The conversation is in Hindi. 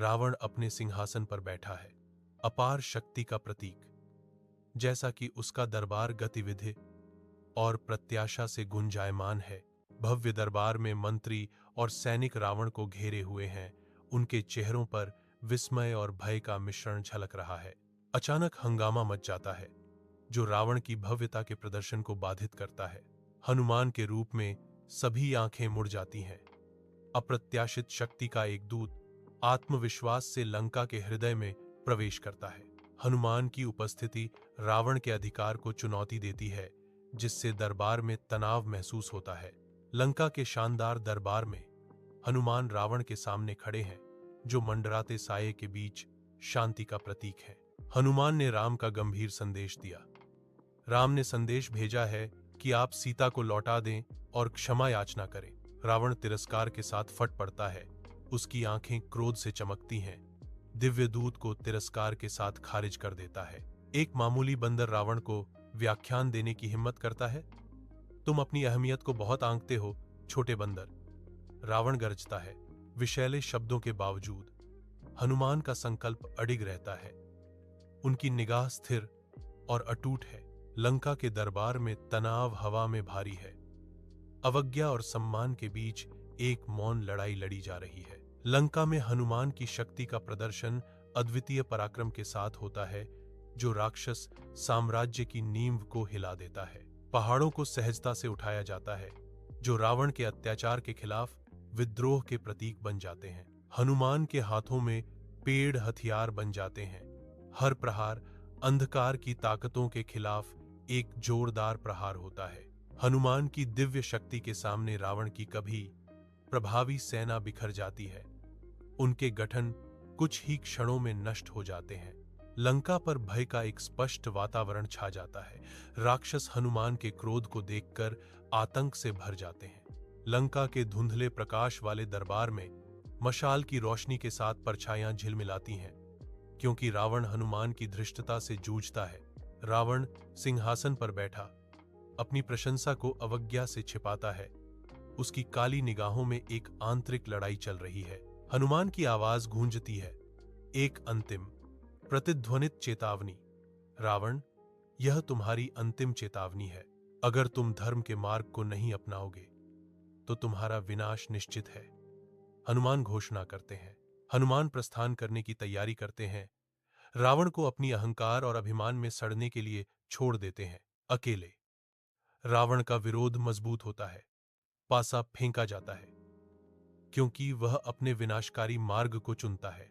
रावण अपने सिंहासन पर बैठा है, अपार शक्ति का प्रतीक। जैसा कि उसका दरबार गतिविधि और प्रत्याशा से गुंजायमान है। भव्य दरबार में मंत्री और सैनिक रावण को घेरे हुए हैं। उनके चेहरों पर विस्मय और भय का मिश्रण झलक रहा है। अचानक हंगामा मच जाता है, जो रावण की भव्यता के प्रदर्शन को बाधित करता है। हनुमान के रूप में सभी आंखें मुड़ जाती हैं। अप्रत्याशित शक्ति का एक दूत आत्मविश्वास से लंका के हृदय में प्रवेश करता है। हनुमान की उपस्थिति रावण के अधिकार को चुनौती देती है, जिससे दरबार में तनाव महसूस होता है। लंका के शानदार दरबार में हनुमान रावण के सामने खड़े हैं, जो मंडराते साये के बीच शांति का प्रतीक है। हनुमान ने राम का गंभीर संदेश दिया। राम ने संदेश भेजा है कि आप सीता को लौटा दें और क्षमा याचना करें। रावण तिरस्कार के साथ फट पड़ता है। उसकी आंखें क्रोध से चमकती हैं। दिव्य दूत को तिरस्कार के साथ खारिज कर देता है। एक मामूली बंदर रावण को व्याख्यान देने की हिम्मत करता है। तुम अपनी अहमियत को बहुत आंकते हो, छोटे बंदर। रावण गरजता है। विषैले शब्दों के बावजूद हनुमान का संकल्प अडिग रहता है। उनकी निगाह स्थिर और अटूट है। लंका के दरबार में तनाव हवा में भारी है। अवज्ञा और सम्मान के बीच एक मौन लड़ाई लड़ी जा रही है। लंका में हनुमान की शक्ति का प्रदर्शन अद्वितीय पराक्रम के साथ होता है, जो राक्षस साम्राज्य की नींव को हिला देता है। पहाड़ों को सहजता से उठाया जाता है, जो रावण के अत्याचार के खिलाफ विद्रोह के प्रतीक बन जाते हैं। हनुमान के हाथों में पेड़ हथियार बन जाते हैं। हर प्रहार अंधकार की ताकतों के खिलाफ एक जोरदार प्रहार होता है। हनुमान की दिव्य शक्ति के सामने रावण की कभी प्रभावी सेना बिखर जाती है। उनके गठन कुछ ही क्षणों में नष्ट हो जाते हैं। लंका पर भय का एक स्पष्ट वातावरण छा जाता है। राक्षस हनुमान के क्रोध को देखकर आतंक से भर जाते हैं। लंका के धुंधले प्रकाश वाले दरबार में मशाल की रोशनी के साथ परछाइयां झिलमिलाती हैं, क्योंकि रावण हनुमान की धृष्टता से जूझता है। रावण सिंहासन पर बैठा अपनी प्रशंसा को अवज्ञा से छिपाता है। उसकी काली निगाहों में एक आंतरिक लड़ाई चल रही है। हनुमान की आवाज गूंजती है, एक अंतिम प्रतिध्वनित चेतावनी। रावण, यह तुम्हारी अंतिम चेतावनी है। अगर तुम धर्म के मार्ग को नहीं अपनाओगे तो तुम्हारा विनाश निश्चित है। हनुमान घोषणा करते हैं। हनुमान प्रस्थान करने की तैयारी करते हैं। रावण को अपनी अहंकार और अभिमान में सड़ने के लिए छोड़ देते हैं। अकेले रावण का विरोध मजबूत होता है। पासा फेंका जाता है, क्योंकि वह अपने विनाशकारी मार्ग को चुनता है।